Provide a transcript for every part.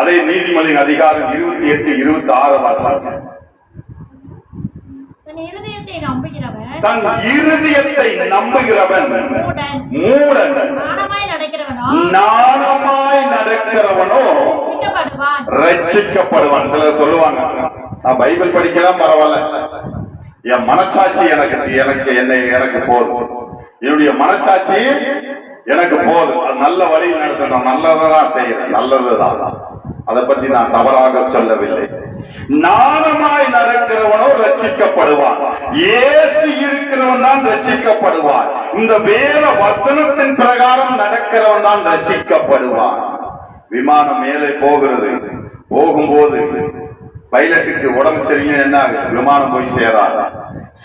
அதே நீதிமொழி அதிகாரம் 28-26 வாசம். தன் இருதயத்தை நம்புகிறவன் மூடன், நாணமாய் நடக்கிறவனோ ரட்சிக்கப்படுவான். சிலர் சொல்லுவாங்க, நான் பைபிள் படிக்கலாம் பரவாயில்ல, என் மனச்சாட்சி எனக்கு போதும், என்னுடைய மனச்சாட்சி எனக்கு போதும், அது நல்ல வழியில் நடத்தணும், நல்லதான் செய்யறேன், நல்லதுதான், அதை பத்தி நான் தவறாக சொல்லவில்லை. நாணமாய் நடக்கிறவனோ ரட்சிக்கப்படுவான். இயேசு இருக்கிறவன் தான் ரட்சிக்கப்படுவான். இந்த வேத வசனத்தின் பிரகாரம் நடக்கிறவன் தான் ரட்சிக்கப்படுவான். விமானம் மேலே போகிறது, போகும்போது பைலட்டுக்கு உடம்பு சரியில்லை, என்ன விமானம் போய் சேராது.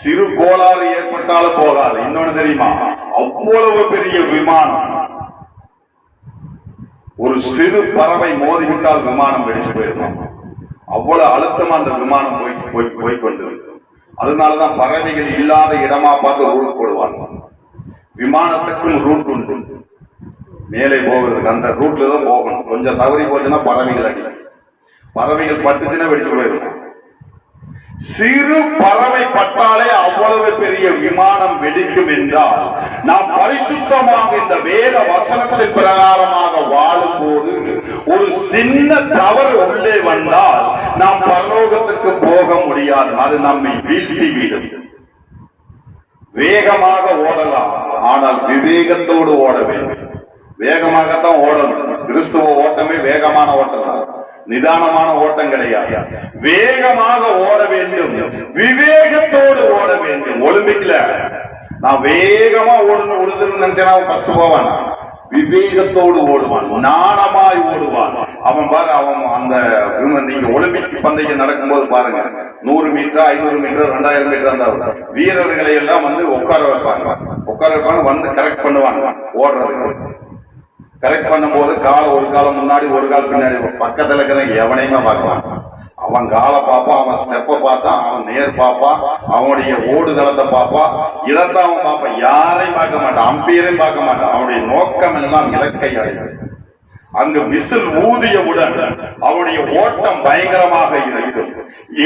சிறு கோளாறு ஏற்பட்டாலும் போகாது. இன்னொன்னு தெரியுமா, அவ்வளவு பெரிய விமானம், ஒரு சிறு பறவை மோதிவிட்டால் விமானம் வெடிச்சு போயிருக்கும். அவ்வளவு அழுத்தமா அந்த விமானம் போய் கொண்டிருக்கு. அதனாலதான் பறவைகள் இல்லாத இடமா பார்த்து ரூட் போடுவாங்க. விமானத்துக்கும் ரூட் உண்டு, மேலே போகிறதுக்கு அந்த ரூட்ல தான் போகணும். கொஞ்சம் தவறி போச்சுன்னா பறவைகள் அடிக்கும், பறவைகள் பட்டுச்சுன்னா வெடிச்சு போயிருக்கும். சிறு பறவை பட்டாலே அவ்வளவு பெரிய விமானம் வெடிக்கும் என்றால், நாம் பரிசுத்தமாக இந்த வேத வசனத்தின் பிரகாரமாக வாழும் போது ஒரு சின்ன தவறு உள்ளே வந்தால் நாம் பரலோகத்துக்கு போக முடியாது. அது நம்மை வீழ்த்திவிடும். வேகமாக ஓடலாம், ஆனால் விவேகத்தோடு ஓட வேண்டும். வேகமாகத்தான் ஓடணும். கிறிஸ்துவ ஓட்டமே வேகமான ஓட்டம் தான், நிதானமான ஓட்டம் கிடையாது. வேகமாக ஓட வேண்டும், விவேகத்தோடு ஓட வேண்டும். ஒலிம்பிக்ல நான் வேகமா ஓடணும் உழுதுன்னு நினைச்சேன்னா ஃபர்ஸ்ட் போவான். விவேகத்தோடு ஓடுவான், நாணமாய் ஓடுவான். அவன் பாரு, அவன் அந்த நீங்க ஒலிம்பிக் பந்தயம் நடக்கும்போது பாருங்க, 100 மீட்டர் 500 மீட்டர் 2000 மீட்டர் அந்த வீரர்களை எல்லாம் உட்கார வைப்பாங்க, வந்து கரெக்ட் பண்ணுவாங்க. ஓடுறதுக்கு கரெக்ட் பண்ணும்போது ஒரு காலம் முன்னாடி ஒரு கால் பின்னாடி, பக்கத்துல இருக்கிற எவனையுமே பார்க்கலாம். அவன் காலை பார்ப்பான், அவன் ஸ்டெப்பை பார்த்தான், அவன் நேர் பார்ப்பான், அவனுடைய ஓடுதளத்தை பார்ப்பான். இதைத்தான் அவன் பார்ப்பான். யாரையும் பார்க்க மாட்டான், அம்பையரையும் பார்க்க மாட்டான். அவனுடைய நோக்கம் எல்லாம் இலக்கை அடையும். அங்கு விசில் ஊதியவுடன் அவனுடைய ஓட்டம் பயங்கரமாக இருக்கும்.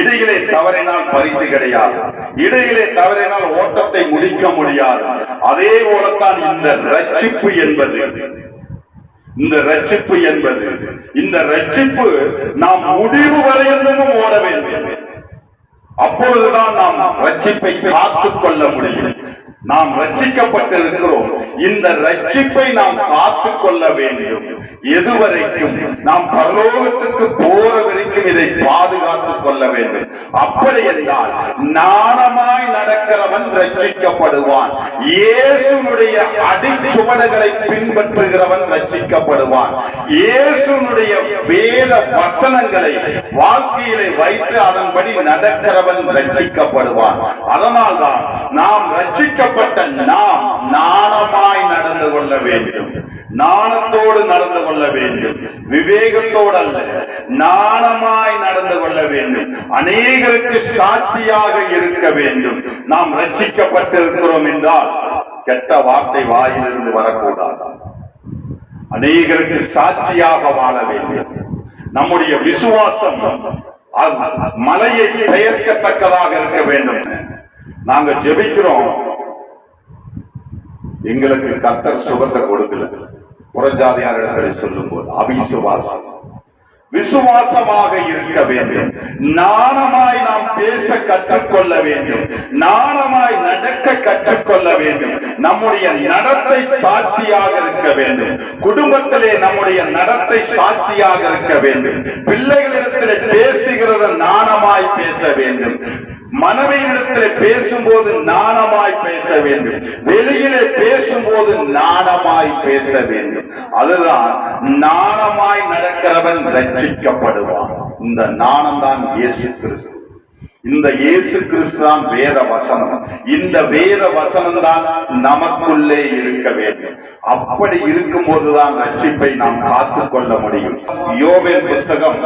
இடையிலே தவறினால் பரிசு கிடையாது, இடையிலே தவறினால் ஓட்டத்தை முடிக்க முடியாது. அதே போலத்தான் இந்த ரட்சிப்பு என்பது. இந்த ரட்சிப்பு நாம் முடிவு வரையிலும் ஓட வேண்டும். அப்பொழுதுதான் நாம் ரட்சிப்பை காத்துக் கொள்ள முடியும். நாம் ரட்சிக்கப்பட்டிருக்கிறோம். இந்த ரட்சிப்பை நாம் காத்துக் கொள்ள வேண்டும். எதுவரைக்கும்? நாம் பரலோகத்துக்கு போற வரைக்கும் இதை பாதுகாத்துக் கொள்ள வேண்டும். அப்படி என்றால் நாணமாய் நடக்கிறவன் ரட்சிக்கப்படுவான். இயேசுனுடைய அடிச்சுவடுகளை பின்பற்றுகிறவன் ரட்சிக்கப்படுவான். இயேசுனுடைய வேத வசனங்களை வாழ்க்கையிலே வைத்து அதன்படி நடக்கிறவன் ரட்சிக்கப்படுவான். அதனால்தான் நாம் ரட்சிக்கப்பட்ட நாம் நாணமாய் நடந்து கொள்ள வேண்டும், நாணத்தோடு நடந்து கொள்ள வேண்டும். விவேகத்தோடு அல்ல, நாணமாய் நடந்து கொள்ள வேண்டும். அநேகருக்கு சாட்சியாக இருக்க வேண்டும். நாம் ரட்சிக்கப்பட்டிருக்கிறோம் என்றால் கெட்ட வார்த்தை வாயிலிருந்து வரக்கூடாது. அநேகருக்கு சாட்சியாக வாழ வேண்டும். நம்முடைய விசுவாசம் மலையை பெயர்க்கத்தக்கதாக இருக்க வேண்டும். நாங்க ஜெபிக்கிறோம், எங்களுக்கு கர்த்தர் சுகத்தை கொடுக்கல. புறஜாதியார் இடங்களை சொல்லும் போது அவிசுவாசம். விசுவாசமாக இருக்க வேண்டும். நாணமாய் நாம் பேச கற்றுக்கொள்ள வேண்டும். நாணமாய் நடக்க கற்றுக்கொள்ள வேண்டும். நம்முடைய நடத்தை சாட்சியாக இருக்க வேண்டும். குடும்பத்திலே நம்முடைய நடத்தை சாட்சியாக இருக்க வேண்டும். பிள்ளைகளிடத்திலே பேசுகிறது நாணமாய் பேச வேண்டும். மனைவியிடத்தில் பேசும்போது நாணமாய் பேச வேண்டும். வெளியிலே பேசும்போது நாணமாய் பேச வேண்டும். அதுதான் நாணமாய் நடக்கிறவன் ரட்சிக்கப்படுவான். இந்த நாணம் தான் இயேசு கிறிஸ்து. இந்த இயேசு கிறிஸ்து தான் வேத வசனம். இந்த வேத வசனம் தான் நமக்குள்ளே இருக்க வேண்டும். அப்படி இருக்கும் போதுதான் ரட்சிப்பை நாம் காத்துக் கொள்ள முடியும். யோவேல் புஸ்தகம்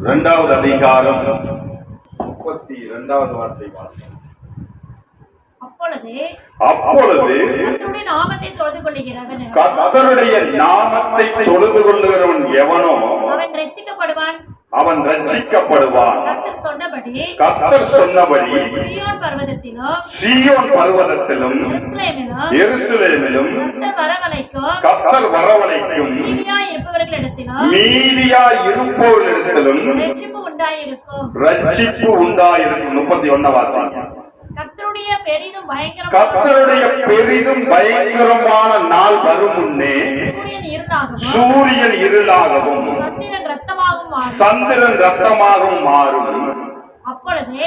2வது அதிகாரம் 32வது வார்த்தை வாசம். அப்பொழுது கர்த்தருடைய நாமத்தை தொழுது கொள்ளுகிறவன் எவனோ அவன் ரட்சிக்கப்படுவான். கர்த்தர் சொன்னபடி சீயோன் பர்வதத்திலும் எருசலேமிலும் கர்த்தர் வரவழைக்கும் மீதியாய் இருப்பவர்களிடத்திலும் ரட்சிப்பு உண்டாயிருக்கும். 31 வாசிங்க. கர்த்தருடைய பெரிதும் பயங்கரமான நாள் வரும் முன்னே சூரியன் இருளாகவும் சந்திரன் ரத்தமாகவும் மாறும். அப்பொழுது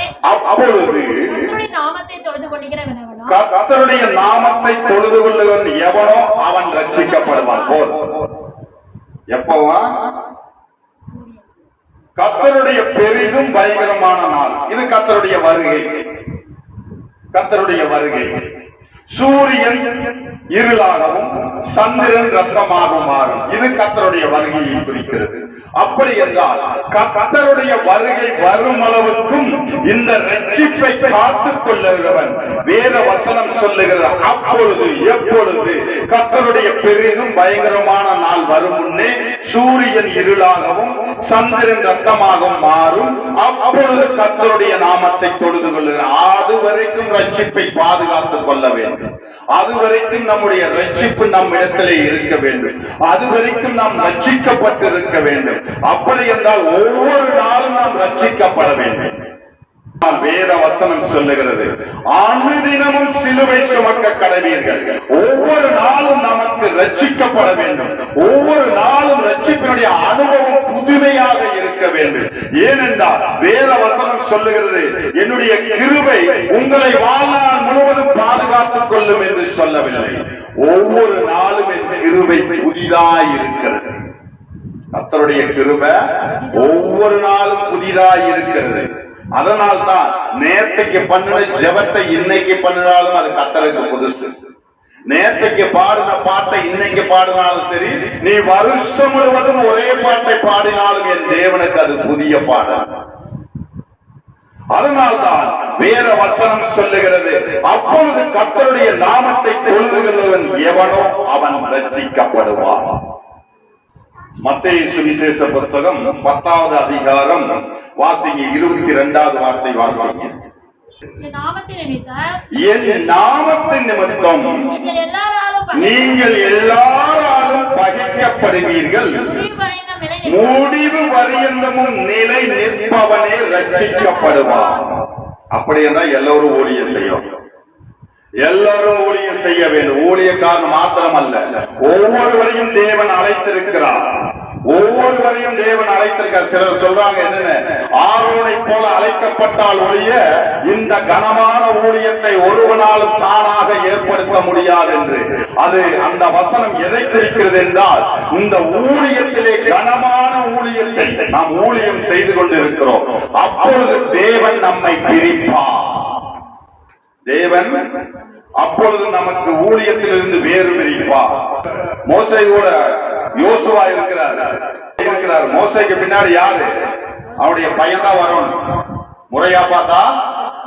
கர்த்தருடைய நாமத்தை தொழுது கொள்ளுகிறவன் எவனோ அவன் ரட்சிக்கப்படுவான். போதும். எப்பவா? கர்த்தருடைய பெரிதும் பயங்கரமான நாள். இது கர்த்தருடைய வருகை. கர்த்தருடைய வருகை. சூரியன் இருளாகவும் சந்திரன் ரத்தமாகவும் மாறும். இது கர்த்தருடைய வருகையை குறிக்கிறது. அப்படி என்றால் கர்த்தருடைய வருகை வரும் அளவுக்கும் இந்த ரட்சிப்பை காத்துக் கொள்ளுகிறவன் வேத வசனம் சொல்லுகிறது. அப்பொழுது எப்பொழுது கர்த்தருடைய பெரிதும் பயங்கரமான நாள் வரும் முன்னே சூரியன் இருளாகவும் சந்திரன் ரத்தமாகவும் மாறும். அப்பொழுது கர்த்தருடைய நாமத்தை தொழுது கொள்ளுகிறான். அதுவரைக்கும் ரட்சிப்பை பாதுகாத்துக் கொள்ள வேண்டும். அதுவரைக்கும் நம்முடைய ரட்சிப்பு நம் இடத்திலே இருக்க வேண்டும். அதுவரைக்கும் நாம் ரட்சிக்கப்பட்டிருக்க வேண்டும். அப்படி என்றால் ஒவ்வொரு நாளும் நாம் ரட்சிக்கப்பட வேண்டும். வேத வசனம் சொல்லுகிறது, அனுதினமும் சிலுவை சுமக்க கடவீர்கள். ஒவ்வொரு நாளும் நமக்கு ரட்சிக்கப்பட வேண்டும். ஒவ்வொரு நாளும் ரட்சிப்பினுடைய அனுபவம் புதுமையாக இருக்க வேண்டும். ஏனென்றால் வேத வசனம் சொல்லுகிறது, என்னுடைய கிருபை உங்களை வாழ்நாள் முழுவதும் பாதுகாத்துக் கொள்ளும் என்று சொல்லவில்லை. ஒவ்வொரு நாளும் என் கிருபை புதிதாய் இருக்கிறது. கர்த்தருடைய கிருபை ஒவ்வொரு நாளும் புதிதாய் இருக்கிறது. அதனால் தான் நேர்த்திக்கு பண்ணின ஜெபத்தை இன்னைக்கு பண்ணினாலும் அது கர்த்தருக்கு புதுசு. நேர்த்திக்கு பாடின பாட்டை இன்னைக்கு பாடினாலும் சரி, நீ வருஷம் முழுவதும் ஒரே பாட்டை பாடினாலும் என் தேவனுக்கு அது புதிய பாடல். அதனால்தான் வேத வசனம் சொல்லுகிறது, அப்பொழுது கர்த்தருடைய நாமத்தை தொழுதுகிறவன் எவனோ அவன் ரட்சிக்கப்படுவான். மத்தேயு சுவிசேஷ புத்தகம் 10வது அதிகாரம் வாசிங்க. 22வது வார்த்தை வாசிங்க. என் நாமத்தின் நிமித்தம் நீங்கள் எல்லாராலும் பகைக்கப்படுவீர்கள். முடிவு பரியந்தமும் நிலை நிற்பவனே ரட்சிக்கப்படுவான். அப்படி என்றால் எல்லோரும் ஊழியம் செய்யும். எல்லாரும் ஊழியம் செய்ய வேண்டும். ஊழியக்காரன் மாத்திரம் அல்ல, ஒவ்வொருவரையும் தேவன் அழைத்திருக்கிறார். ஒவ்வொருவரையும் தேவன் அழைத்திருக்கார். சிலர் சொல்றாங்க, என்னன்னு, ஆரோனை போல அழைக்கப்பட்டால் ஒழிய இந்த கனமான ஊழியத்தை ஒருவனாலும் தானாக ஏற்படுத்த முடியாது என்று. அது அந்த வசனம் எதை குறிக்கிறது என்றால், இந்த ஊழியத்திலே கனமான ஊழியத்தை நாம் ஊழியம் செய்து கொண்டிருக்கிறோம். அப்பொழுது தேவன் நம்மை பிரிப்பார். தேவன் அப்பொழுது நமக்கு ஊழியத்திலிருந்து வேறு பிரிப்பார். மோசே கூட யோசுவா இருக்கிறார். மோசேக்கு பின்னாடி யாரு? அவனுடைய பையன் தான் வரணும். முறையா பார்த்தா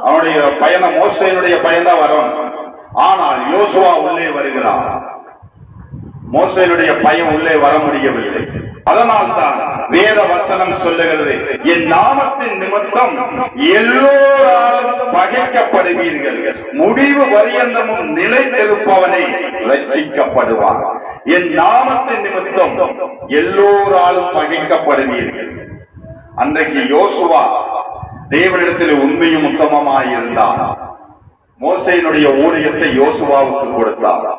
அவனுடைய பையன், மோசேனுடைய பையன் தான் வரணும். ஆனால் யோசுவா உள்ளே வருகிறார். மோசேனுடைய பையன் உள்ளே வர முடியவில்லை. அதனால் தான் வேத வசனம் சொல்லுகிறது, என் நாமத்தின் நிமித்தம் எல்லோராலும் பகைக்கப்படுவீர்கள். முடிவு பரியந்தமும் நிலைத்திருப்பவனை ரட்சிக்கப்படுவார். என் நாமத்தின் நிமித்தம் எல்லோராலும் பகைக்கப்படுவீர்கள். அன்றைக்கு யோசுவா தேவனிடத்தில் உண்மையும் உத்தமமாயிருந்தார். மோசேயினுடைய ஊழியத்தை யோசுவாவுக்கு கொடுத்தார்.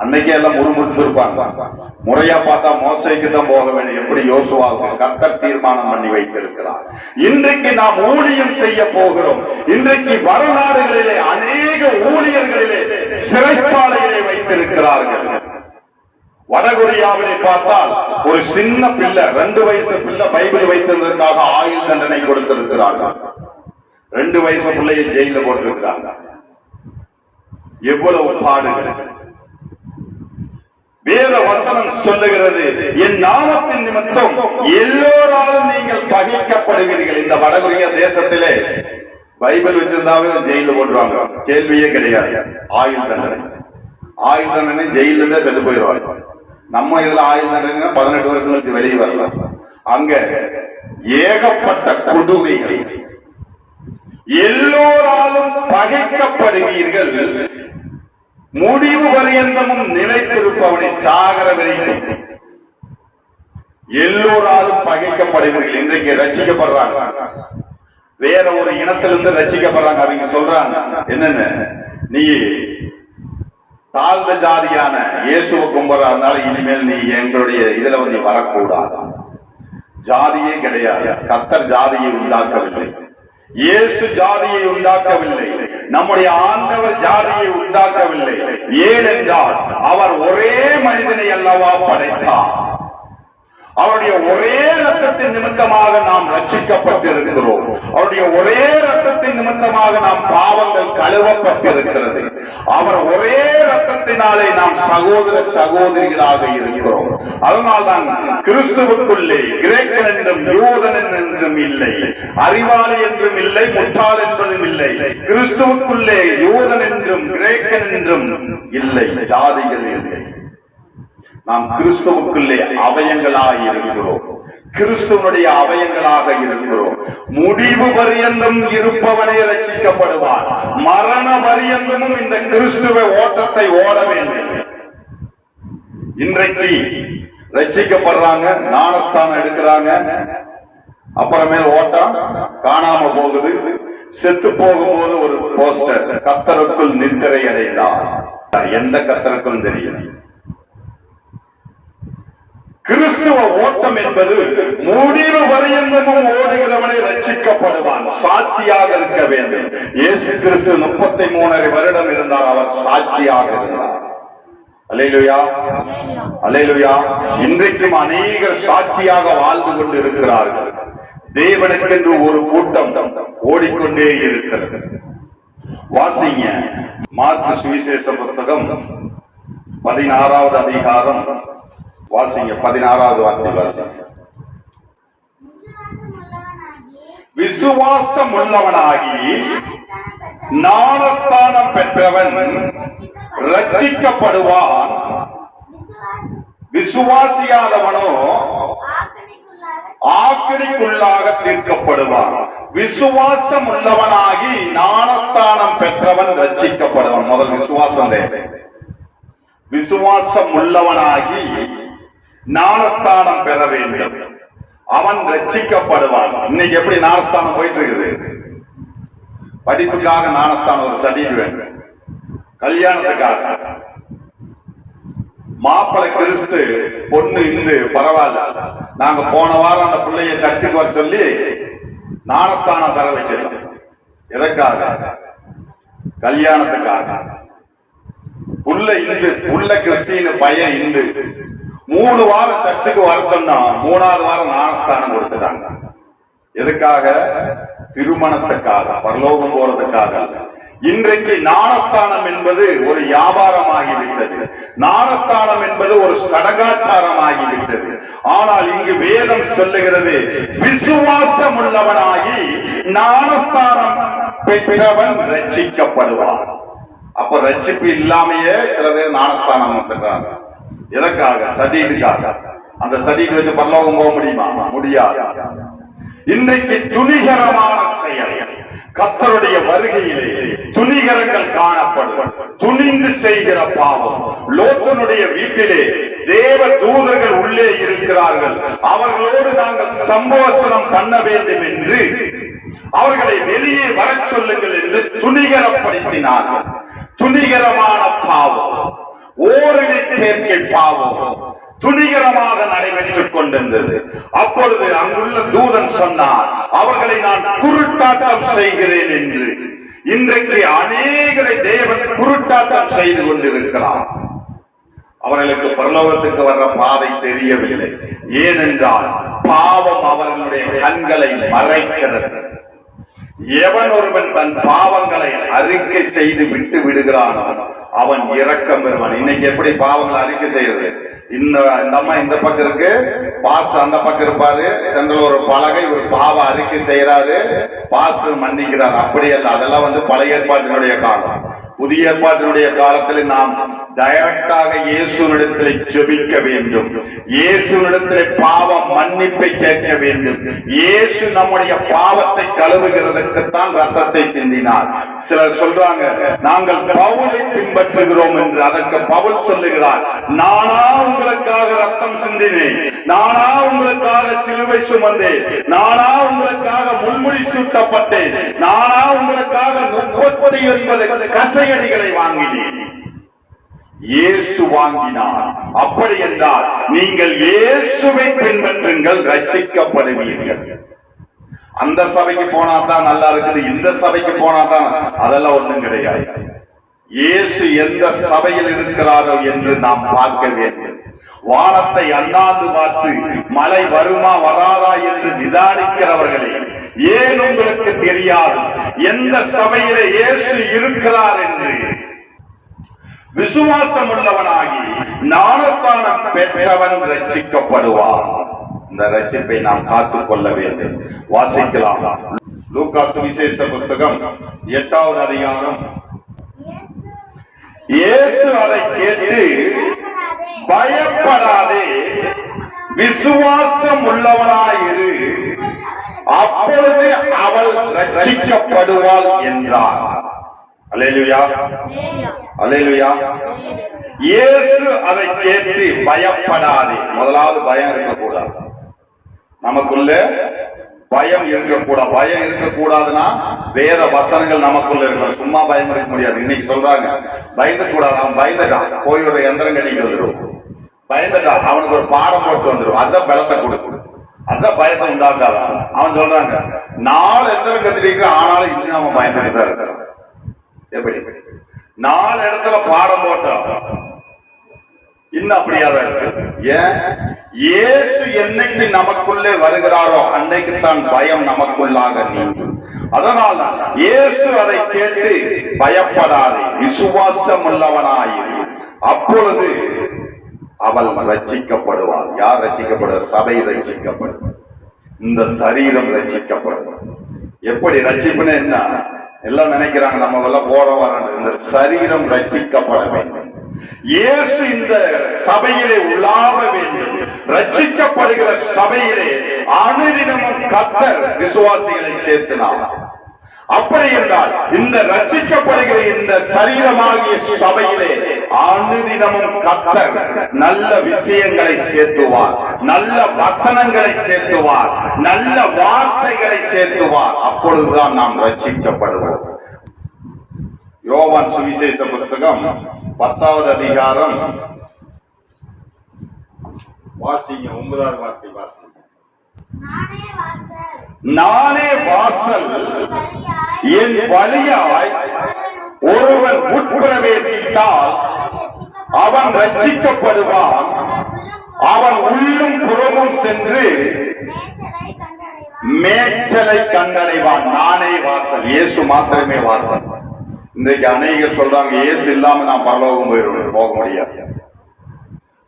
அன்னைக்கே எல்லாம் முறுமுறுத்து இருப்பாங்க. முறையா பார்த்தா மோசேக்கு தான் போக வேண்டும். எப்படி யோசுவாவுக்கு கர்த்தர் தீர்மானம் பண்ணி வைத்திருக்கிறார். இன்றைக்கு நாம் ஊழியம் செய்ய போகிறோம். இன்றைக்கு வடநாடுகளிலே அநேக ஊழியர்களிலே சிறைச்சாலையிலே வைத்திருக்கிறார்கள். வடகொரியாவிலே பார்த்தால் ஒரு சின்ன பிள்ளை, 2 வயசு பிள்ளை பைபிள் வைத்திருந்ததற்காக ஆயுள் தண்டனை கொடுத்திருக்கிறார்கள். 2 வயசு பிள்ளையை ஜெயில போட்டிருக்கிறாங்க. எவ்வளவு பாடுகள்! வேத வசனம் சொல்லுகிறது, என் நாமத்தின் நிமித்தம் எல்லோராலும் நீங்கள் பகைக்கப்படுவீர்கள். இந்த வடகொரியா தேசத்திலே பைபிள் வச்சிருந்தாவே ஜெயில போட்டுருவாங்க, கேள்வியே கிடையாது. ஆயுள் தண்டனை, ஆயுள் தண்டனை ஜெயில இருந்தே செத்து போயிடுவாங்க. நம்ம இதுல ஆயுள் தண்டனை 18 வருஷம் கழிச்சு வெளியே வரலாம். அங்க ஏகப்பட்ட கொடுமைகள். எல்லோராலும் பகைக்கப்படுவீர்கள், முடிவு பரியந்தமும் நிலைத்திருப்பவனை சாகர வரைக்கும். எல்லோராலும் பகைக்கப்படுவீர்கள். இன்றைக்கு ரட்சிக்கப்படுறாங்க, வேற ஒரு இனத்திலிருந்து ரட்சிக்கப்படுறாங்க. அவங்க சொல்றாங்க என்னன்னு, நீ தாழ்ந்த ஜாதியான இயேசுவை கும்பிடுறதுனால இனிமேல் நீ எங்களுடைய இதுல வந்து வரக்கூடாது. ஜாதியே கிடையாது. கர்த்தர் ஜாதியை உண்டாக்கவில்லை, இயேசு ஜாதியை உண்டாக்கவில்லை, நம்முடைய ஆண்டவர் ஜாதியை உண்டாக்கவில்லை. ஏனென்றால் அவர் ஒரே மனிதனை அல்லவா படைத்தார். அவருடைய ஒரே ரத்தத்தின் நிமித்தமாக நாம் ரட்சிக்கப்பட்டிருக்கிறோம். அவருடைய ஒரே ரத்தத்தின் நிமித்தமாக நாம் பாவங்கள் கழுவப்பட்டிருக்கிறது. அவர் ஒரே ரத்தத்தினாலே நாம் சகோதர சகோதரிகளாக இருக்கிறோம். அதனால்தான் கிறிஸ்துவுக்குள்ளே கிரேக்கன் என்றும் யூதன் என்றும் இல்லை, அறிவாளி என்றும் இல்லை, முட்டாள் என்பதும் இல்லை. கிறிஸ்துவுக்குள்ளே யூதன் என்றும் கிரேக்கன் என்றும் இல்லை, ஜாதிகள் இல்லை. நாம் கிறிஸ்துவுக்குள்ளே அவயங்களாக இருக்கிறோம், கிறிஸ்துவனுடைய அவயங்களாக இருக்கிறோம். முடிவு பரியந்தம் இருப்பவனே ரட்சிக்கப்படுவான். மரண பரியந்தமும் இந்த கிறிஸ்துவ ஓட்டத்தை ஓட வேண்டும். இன்றைக்கு ரட்சிக்கப்படுறாங்க, ஞானஸ்தானம் எடுக்கிறாங்க, அப்புறமேல் ஓட்டம் காணாம போகுது. செத்து போகும்போது ஒரு போஸ்டர், கர்த்தருக்குள் நித்திரை அடைந்தார். எந்த கர்த்தருக்கும் தெரியும். கிறிஸ்துவ ஓட்டம் என்பது முடிவு பரியந்தமும் ஓடுகிறவனை ரட்சிக்கப்படுவான். சாட்சியாக இருக்க வேண்டும். இயேசு கிறிஸ்து 33 வருடம் இருந்தார், அவர் சாட்சியாக இருந்தார். அல்லேலூயா, அல்லேலூயா. இன்றைக்கும் அநேகர் சாட்சியாக வாழ்ந்து கொண்டு இருக்கிறார்கள். தேவனுக்கென்று ஒரு கூட்டம் ஓடிக்கொண்டே இருக்கிறது. வாசிங்க மார்க்கு சுவிசேஷ புஸ்தகம் 16வது அதிகாரம் வாசிங்க. 16வது வார்த்தை வாசிங்க. விசுவாசம் உள்ளவனாகி ஞானஸ்தானம் பெற்றவன் ரட்சிக்கப்படுவான், விசுவாசியாதவனோ ஆக்கினைக்குள்ளாக தீர்க்கப்படுவான். விசுவாசம் உள்ளவனாகி ஞானஸ்தானம் பெற்றவன் ரட்சிக்கப்படுவான். முதல் விசுவாசம் தேவை. விசுவாசம் உள்ளவனாகி ஞானஸ்தானம் பெற வேண்டும், அவன் ரட்சிக்கப்படுவான். இன்னைக்கு எப்படி ஞானஸ்தானம் போயிட்டு இருக்குது? படிப்புக்காக ஞானஸ்தானம், ஒரு சர்டிபிகேட் வேண்டும். கல்யாணத்துக்காக மாப்பிள்ளை கிறிஸ்து, பொண்ணு இந்து, பரவாயில்ல. நாங்க போன வாரம் அந்த பிள்ளைய சர்ச்சுக்கு வர சொல்லி ஞானஸ்தானம் பெற வச்சிருக்கோம். எதற்காக? கல்யாணத்துக்காக. உள்ள இந்து, உள்ள கிறிஸ்டின், பையன் இந்து. 3 வாரம் சர்ச்சுக்கு வர சொன்னா 3வது வாரம் ஞானஸ்தானம் கொடுத்துட்டாங்க. எதுக்காக? திருமணத்துக்காக, பரலோகம் போறதுக்காக. இன்றைக்கு ஞானஸ்தானம் என்பது ஒரு வியாபாரமாகிவிட்டது. ஞானஸ்தானம் என்பது ஒரு சடங்காச்சாரமாகிவிட்டது. ஆனால் இங்கு வேதம் சொல்லுகிறது, விசுவாசம் உள்ளவனாகி ஞானஸ்தானம் பெற்றவன் ரட்சிக்கப்படுவான். அப்ப ரட்சிப்பு இல்லாமையே சில பேர் ஞானஸ்தானம் பெற்றாங்க. எதற்காக? சர்டிபிகேட்டுக்காக. அந்த சர்டிபிகேட் வச்சு பரலோகம் போக முடியுமா? முடியாது. இன்றைக்கு துணிகரமான செயல், கர்த்தருடைய வருகையிலே துணிகரங்கள் காணப்படும். துணிந்து செய்கிற பாவம். லோத்தனுடைய வீட்டிலே தேவ தூதர்கள் உள்ளே இருக்கிறார்கள். அவர்களோடு நாங்கள் சம்போசனம் பண்ண வேண்டும் என்று அவர்களை வெளியே வர சொல்லுங்கள் என்று துணிகரப்படுத்தினார்கள். துணிகரமான பாவம், ஓரினை சேர்க்கை பாவம் துணிகரமாக நடைபெற்றுக் கொண்டிருந்தது. அப்பொழுது அங்குள்ள தூதன் சொன்னார், அவர்களை நான் குருட்டாட்டம் செய்கிறேன் என்று. இன்றைக்கு அநேகரை தேவன் குருட்டாட்டம் செய்து கொண்டிருக்கிறார். அவர்களுக்கு பரலோகத்துக்கு வர்ற பாதை தெரியவில்லை. ஏனென்றால் பாவம் அவர்களுடைய கண்களை மறைக்கிறது. எவன் ஒருவன் தன் பாவங்களை அறிக்கை செய்து விட்டு விடுகிறானோ அவன் இரக்கம் பெறுவான். இன்னைக்கு எப்படி பாவங்களை அறிக்கை செய்யறது? இந்த அம்மா இந்த பக்கம் இருக்கு, பாஸ் அந்த பக்கம் இருப்பாரு, சென்ட்ரல் ஒரு பலகை, ஒரு பாவ அறிக்கை செய்யறாரு, பாஸ் மன்னிக்கிறார். அப்படி அல்ல, அதெல்லாம் பழைய ஏற்பாட்டினுடைய காலம். புதிய ஏற்பாட்டினுடைய காலத்தில் நாம் டைரக்டாக இயேசுவிடத்தில் ஜெபிக்க வேண்டும். இயேசுவிடத்தில் பாவ மன்னிப்பை கேட்க வேண்டும். இயேசு நம்முடைய பாவத்தை கழுவுகிறதுக்குத்தான் ரத்தத்தை சிந்தினார். சிலர் சொல்றாங்க நாங்கள் பவுலை பின்பற்றுகிறோம் என்று. அதற்கு பவுல் சொல்லுகிறார், நானா உங்களுக்காக ரத்தம் சிந்தினேன், நானா உங்களுக்காக சிலுவை சுமந்தேன், நானா உங்களுக்காக முள்முடி சூட்டப்பட்டேன், நானா உங்களுக்காக 39 கசையடிகளை வாங்கினேன். இயேசு வாங்கினார். அப்படி என்றால் நீங்கள் இயேசுவை பின்பற்றுங்கள், ரட்சிக்கப்படுவீர்கள். அந்த சபைக்கு போனா தான் நல்லா இருக்குது, இந்த சபைக்கு போனா தான், அதெல்லாம் ஒண்ணும் கிடையாது. இயேசு எந்த சபையில் இருக்கிறாரோ என்று நாம் பார்க்க வேண்டும். வானத்தை அண்ணாந்து பார்த்து மழை வருமா வராதா என்று நிதானிக்கிறவர்களே, ஏன் உங்களுக்கு தெரியாது எந்த சபையிலே இயேசு இருக்கிறார் என்று? விசுவாசம் உள்ளவனாகி ஞானஸ்தானம் பெற்றவன் ரட்சிக்கப்படுவான். இந்த ரட்சிப்பை நாம் காத்துக் கொள்ள வேண்டும். வாசிக்கலாம். லூக்கா சுவிசேஷ புஸ்தகம் 8வது அதிகாரம். இயேசு அதை கேட்டு, பயப்படாதே, விசுவாசம் உள்ளவனாயிரு, அப்பொழுது அவள் ரட்சிக்கப்படுவாள் என்றார். அல்லேலூயா, அல்லேலூயா. இயேசு அதை கேட்டு பயப்படாதே. முதலாவது பயம் இருக்கக்கூடாது, நமக்குள்ள பயம் இருக்கக்கூடாது. பயம் இருக்கக்கூடாதுன்னா வேத வசனங்கள் நமக்குள்ள இருக்கணும். சும்மா பயம் இருக்க முடியாது. இன்னைக்கு சொல்றாங்க பயந்து கூடாது. அவன் பயந்துட்டான், போய் ஒரு எந்திரம் கட்டிட்டு வந்துடும். பயந்துட்டான், அவனுக்கு ஒரு பாடம் போட்டு வந்துடும். அதான் பலத்தை கொடுக்கும், அதான் பயத்தை உண்டாக்காதான். அவன் சொல்றாங்க 4 எந்திரம் கட்டிட்டு, ஆனாலும் இன்னும் அவன் பயந்துட்டு தான் இருக்கிறான். எப்படி 4 இடத்துல பாடம் போட்டான், இன்னும் அப்படியாதான் இருக்கு. ஏன்? இயேசு என்னைக்கு நமக்குள்ளே வருகிறாரோ அன்னைக்குத்தான் பயம் நமக்குள்ளாக நீங்கும். அதனால் இயேசு அதை கேட்டு பயப்படாதே, விசுவாசம் உள்ளவனாயிரு, அப்பொழுது அவள் ரட்சிக்கப்படுவாள். யார் ரட்சிக்கப்படுவ? சபை ரட்சிக்கப்படும், இந்த சரீரம் ரட்சிக்கப்படும். எப்படி ரட்சிப்புன்னு என்ன? எல்லாம் நினைக்கிறாங்க நம்ம எல்லாம் போற வர. இந்த சரீரம் ரட்சிக்கப்பட வேண்டும். இயேசு இந்த சபையிலே உலாவ வேண்டும். ரட்சிக்கப்படுகிற சபையிலே அனுதினமும் கர்த்தர் விசுவாசிகளை சேர்த்தினார். அப்படி என்றால் இந்த ரட்சிக்கப்படுகிற இந்த சரீரமாகிய சபையிலே அனுதினமும் கர்த்தர் நல்ல விஷயங்களை சேர்த்துவார், நல்ல வசனங்களை சேர்த்துவார், நல்ல வார்த்தைகளை சேர்த்துவார். அப்பொழுதுதான் நாம் ரட்சிக்கப்படுவோம். யோவான் சுவிசேஷ புஸ்தகம் 10வது அதிகாரம் வாசிங்க. 9வது வார்த்தை வாசிங்க. நானே வாசல், என் வழியாய் ஒருவன் உட்பிரவேசித்தால் அவன் ரட்சிக்கப்படுவான், அவன் உள்ளும் புறமும் சென்று மேய்ச்சலை கண்டடைவான். நானே வாசல். இயேசு மாத்திரமே வாசல். இன்றைக்கு அநேகர் சொல்றாங்க இயேசு இல்லாம நான் பரலோகம் போயிடுவேன். போக முடியாது.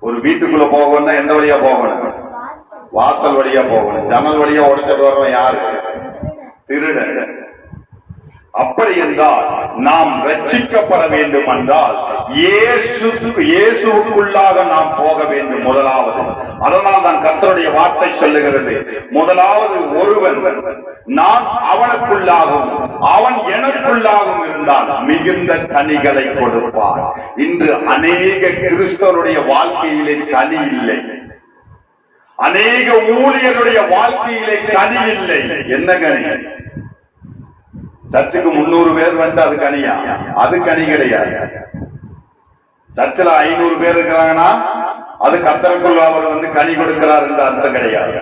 ஒரு வீட்டுக்குள்ள போகணும்னா எந்த வழியா போகணும்? வாசல் வழியா போகணும். ஜன்னல் வழியா உடைச்சிட்டு வர்றோம் யாரு? திருடன். அப்படி என்றால் நாம் ரட்சிக்கப்பட வேண்டும் என்றால் இயேசுவுக்குள்ளாக நாம் போக வேண்டும் முதலாவது. அதனால் தான் கர்த்தருடைய வார்த்தை சொல்லுகிறது, முதலாவது ஒருவன் நான் அவனுக்குள்ளாகவும் அவன் எனக்குள்ளாகவும் இருந்தால் மிகுந்த கனிகளை கொடுப்பார். இன்று அநேக கிறிஸ்தவருடைய வாழ்க்கையிலே கனி இல்லை, அநேக ஊழியருடைய வாழ்க்கையிலே கனி இல்லை. என்ன கனி? சர்ச்சுக்கு 300 பேர் வந்து அது கனியா? அது கனி கிடையாது. சர்ச்சில் 500 பேர் இருக்கிறாங்கன்னா அது கர்த்தருக்குள் அவர் கனி கொடுக்கிறார் என்று அர்த்தம் கிடையாது.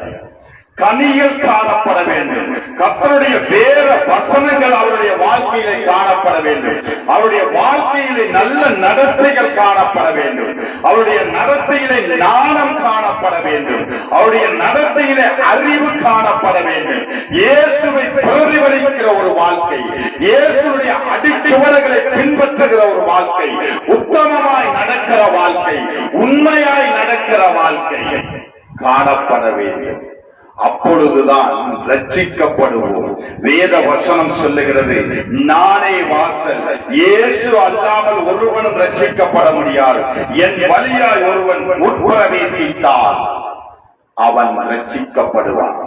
கனியில் காணப்பட வேண்டும். கர்த்தருடைய வேத வசனங்கள் அவருடைய வாழ்க்கையிலே காணப்பட வேண்டும். அவருடைய வாழ்க்கையிலே நல்ல நடத்தைகள் காணப்பட வேண்டும். அவருடைய நடத்தையிலே ஞானம் காணப்பட வேண்டும். அவருடைய நடத்தையிலே அறிவு காணப்பட வேண்டும். இயேசுவை பிரதிபலிக்கிற ஒரு வாழ்க்கை, இயேசுடைய அடிச்சுவடுகளை பின்பற்றுகிற ஒரு வாழ்க்கை, உத்தமமாய் நடக்கிற வாழ்க்கை, உண்மையாய் நடக்கிற வாழ்க்கை காணப்பட வேண்டும். அப்பொழுதுதான் ரட்சிக்கப்படுவோம். வேத வசனம் சொல்லுகிறது, நானே வாசல், இயேசு அல்லாமல் ஒருவனும் ரட்சிக்கப்பட முடியாது. என் வழியாய் ஒருவன் உட்பிரவேசித்தால் அவன் ரட்சிக்கப்படுவான்.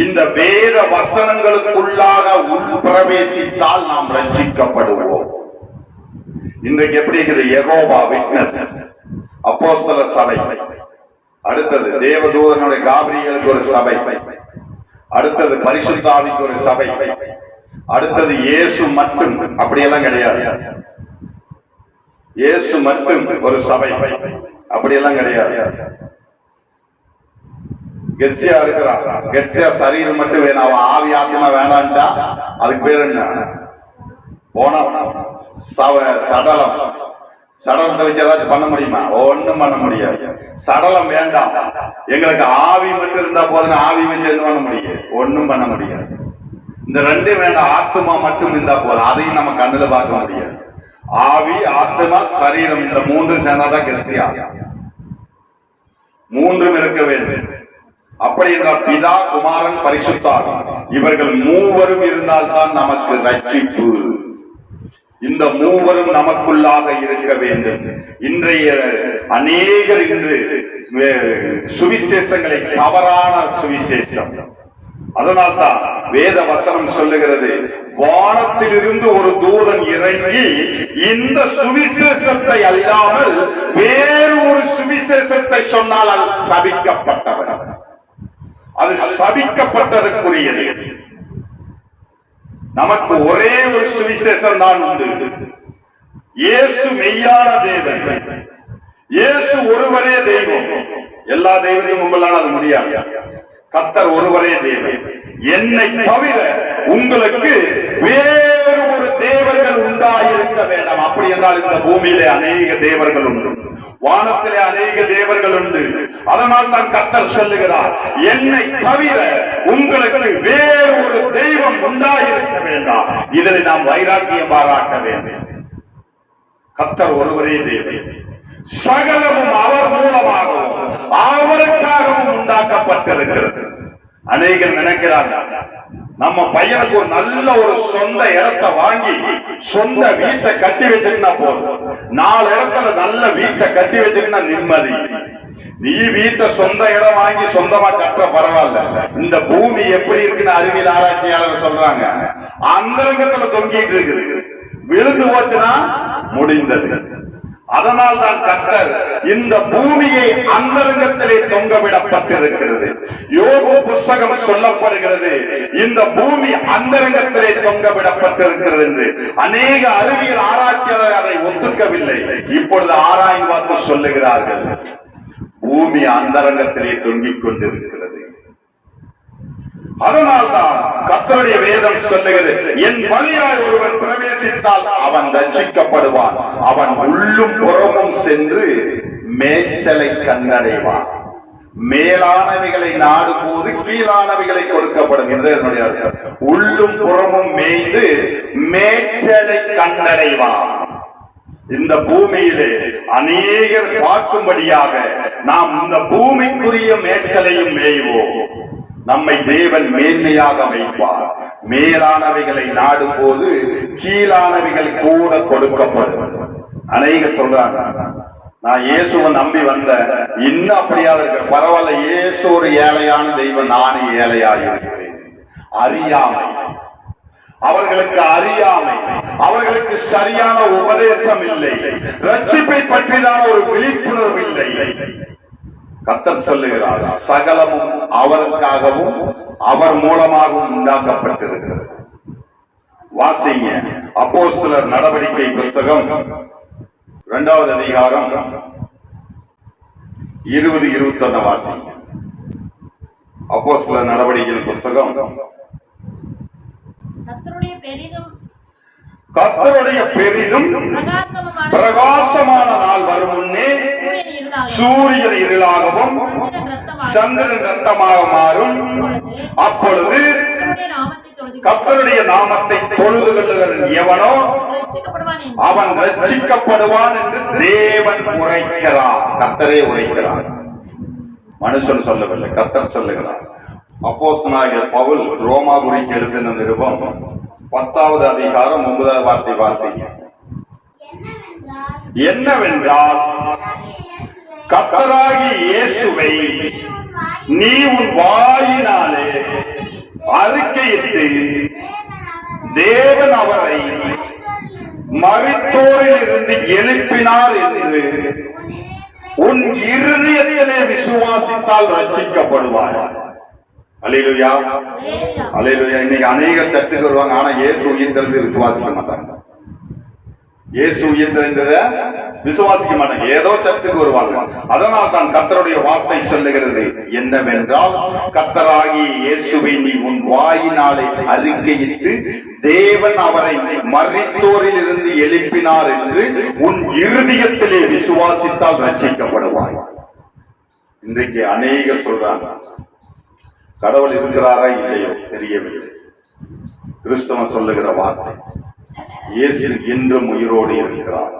இந்த வேத வசனங்களுக்குள்ளாக உட்பிரவேசித்தால் நாம் ரட்சிக்கப்படுவோம். இன்றைக்கு எப்படி இருக்குது? யெகோவா விட்னஸ், அப்போஸ்தலர் சபை, அடுத்தது தேவதூதனுடைய காபிரியலுக்கு ஒரு சபை, அடுத்தது பரிசுத்த ஆவிக்கு ஒரு சபை, அடுத்தது இயேசு மட்டும். அப்படியெல்லாம் கிடையாது. இயேசு மட்டும் ஒரு சபை, அப்படியெல்லாம் கிடையாது. கெட்சியா இருக்கிறான், கெட்சியா சரீரம் மட்டும் வேணும், அவன் ஆவி ஆத்மா வேணான்டா அதுக்கு பேர் என்ன? போன சடலம். சடலத்தை வச்சு ஏதாச்சும் பண்ண முடியுமா? ஒண்ணும் பண்ண முடியாது. சடலம் வேண்டாம், எங்களுக்கு ஆவி மட்டும் இருந்தா போதும். ஆவி வச்சு என்ன பண்ண முடியும்? ஒண்ணும் பண்ண முடியாது. இந்த ரெண்டு வேண்டாம், ஆத்மா மட்டும் இருந்தா போதும். அதையும் நம்ம கண்ணுல பார்க்க முடியாது. ஆவி, ஆத்மா, சரீரம், இந்த மூன்று சேர்ந்தாதான் கிறிஸ்தியா. மூன்றும் இருக்க வேண்டும். அப்படி என்றால் பிதா, குமாரன், பரிசுத்த ஆவி, இவர்கள் மூவரும் இருந்தால்தான் நமக்கு ரட்சிப்பு. இந்த மூவரும் நமக்குள்ளாக இருக்க வேண்டும். இன்றைய அநேகர் இன்று சுவிசேஷங்களை தவறான சுவிசேஷம். அதனால்தான் வேத வசனம் சொல்லுகிறது, வானத்திலிருந்து ஒரு தூதன் இறங்கி இந்த சுவிசேஷத்தை அல்லாமல் வேறு ஒரு சுவிசேஷத்தை சொன்னால் அது சபிக்கப்பட்டவர், அது சபிக்கப்பட்டதற்குரியது. நமக்கு ஒரே ஒரு சுவிசேஷம் தான் உண்டு. இயேசு மெய்யான தேவன், இயேசு ஒருவரே தெய்வம். எல்லா தெய்வத்தையும் உங்களால் அது முடியாது. கர்த்தர் ஒருவரே தேவன். என்னை தவிர உங்களுக்கு வேறு ஒரு தேவர்கள் உண்டாயிருக்க வேண்டாம். அப்படி என்றால் இந்த பூமியிலே அநேக தேவர்கள் உண்டு, வானத்திலே அநேக தேவர்கள் உண்டு. அதனால் தான் கர்த்தர் சொல்லுகிறார், என்னை தவிர உங்களுக்கு வேறு ஒரு தெய்வம் உண்டாயிருக்க வேண்டாம். இதில் நாம் வைராக்கியம் பாராட்ட வேண்டும். கர்த்தர் ஒருவரே தேவன். சகலமும் அவர் மூலமாகவும் அவருக்காகவும் உண்டாக்கப்பட்டிருக்கிறது. அநேகர் நினைக்கிறாங்க, நம்ம பையனுக்கு ஒரு நல்ல ஒரு சொந்த இடத்தை வாங்கி சொந்த வீட்டை கட்டி வச்சுக்கினா போதும். 4 இடத்துல நல்ல வீட்டை கட்டி வச்சுக்கினா நிம்மதி. நீ வீட்டை சொந்த இடம் வாங்கி சொந்தமா கட்ட பரவாயில்ல. இந்த பூமி எப்படி இருக்குன்னு அறிவியல் ஆராய்ச்சியாளர் சொல்றாங்க, அந்தரங்கத்துல தொங்கிட்டு இருக்குது. விழுந்து போச்சுன்னா முடிந்தது. அதனால் தான் கர்த்தர் இந்த பூமியை அந்தரங்கத்திலே தொங்கவிடப்பட்டிருக்கிறது. யோபு புஸ்தகம் சொல்லப்படுகிறது, இந்த பூமி அந்தரங்கத்திலே தொங்கவிடப்பட்டிருக்கிறது என்று. அநேக அறிவியல் ஆராய்ச்சியாளர்கள் அதை ஒத்துக்கவில்லை. இப்பொழுது ஆராய்ந்து பார்த்து சொல்லுகிறார்கள், பூமி அந்தரங்கத்திலே தொங்கிக் கொண்டிருக்கிறது. அதனால்தான் கர்த்தருடைய வேதம் சொல்லுகிறது, என் வழியாய் ஒருவன் பிரவேசித்தால் அவன் ரட்சிக்கப்படுவான், அவன் உள்ளும் புறமும் சென்று மேய்ச்சலை கண்டடைவான். மேலானவைகளை நாடும் போது கீழானவைகளை கொடுக்கப்படும் என்று என்னுடைய அர்த்தம். உள்ளும் புறமும் மேய்ந்து மேய்ச்சலை கண்டடைவான். இந்த பூமியிலே அநேகர் பார்க்கும்படியாக நாம் இந்த பூமிக்குரிய மேய்ச்சலையும் மேய்வோம். நம்மை தேவன் மேன்மையாக வைப்பார். மேலானவைகளை நாடும் போது கீழானவைகள் கூட கொடுக்கப்படும். அநேகர் சொல்றாங்க, நான் இயேசுவை நம்பி வந்த, இன்னும் அப்படியாவது இருக்க பரவாயில்ல, இயேசு ஒரு ஏழையான தெய்வம், நானே ஏழையாக இருக்கிறேன். அறியாமை, அவர்களுக்கு அறியாமை, அவர்களுக்கு சரியான உபதேசம் இல்லை, ரட்சிப்பை பற்றிதான் ஒரு விழிப்புணர்வு இல்லை. கர்த்தர் சொல்லுகிறார், சகலமும் அவருக்காகவும் அவர் மூலமாகவும் உண்டாக்கப்பட்டிருக்கிறது. வாசிங்க அப்போஸ்தலர் நடவடிக்கை புஸ்தகம் 2வது அதிகாரம் 20-21 வாசிங்க. அப்போஸ்தலர் நடவடிக்கைகள் புஸ்தகம் கர்த்தருடைய பெரிதும் பிரகாசமான நாள் வரும் முன்னே சூரியன் இருளாகவும் சந்திரன் இரத்தமாக மாறும். அப்பொழுது கர்த்தருடைய நாமத்தை தொழுது கொள்ளுகிறவன் எவனோ அவன் ரட்சிக்கப்படுவான் என்று தேவன் உரைக்கிறார். கர்த்தரே உரைக்கிறார், மனுஷன் சொல்லவில்லை, கர்த்தர் சொல்லுகிறார். அப்போஸ்தலனாகிய பவுல் ரோமாபுரிக்கு எழுதின நிருபம் 10வது அதிகாரம் 9வது வார்த்தை வாசிங்க. என்னவென்றால் கர்த்தராகிய இயேசுவை நீ உன் வாயினாலே அறிக்கையிட்டு தேவன் அவரை மரித்தோரில் இருந்து எழுப்பினார் என்று உன் இருதயத்திலே விசுவாசித்தால் ரட்சிக்கப்படுவார். அல்லேலூயா, அல்லேலூயா. இன்னைக்கு அநேகர் சர்ச்சுக்கு வருவாங்க, ஆனா இயேசு உயிர்த்தெழுந்து விசுவாசிக்க மாட்டாங்க. இயேசு உயிர்த்தெழுந்தத விசுவாசிக்க மாட்டாங்க, ஏதோ சர்ச்சுக்கு வருவாங்க. அதனால் தான் கர்த்தருடைய வார்த்தை சொல்லுகிறது என்னவென்றால் கர்த்தராகிய இயேசுவை நீ உன் வாயினாலே அறிக்கையிட்டு தேவன் அவரை மரித்தோரில் இருந்து எழுப்பினார் என்று உன் இருதயத்திலே விசுவாசித்தால் ரட்சிக்கப்படுவாய். இன்றைக்கு அநேகர் சொல்றாங்க கடவுள் இருக்கிறாரா இல்லையோ தெரியவில்லை. கிறிஸ்தவன் சொல்லுகிற வார்த்தை இயேசு இன்றும் உயிரோடு இருக்கிறார்.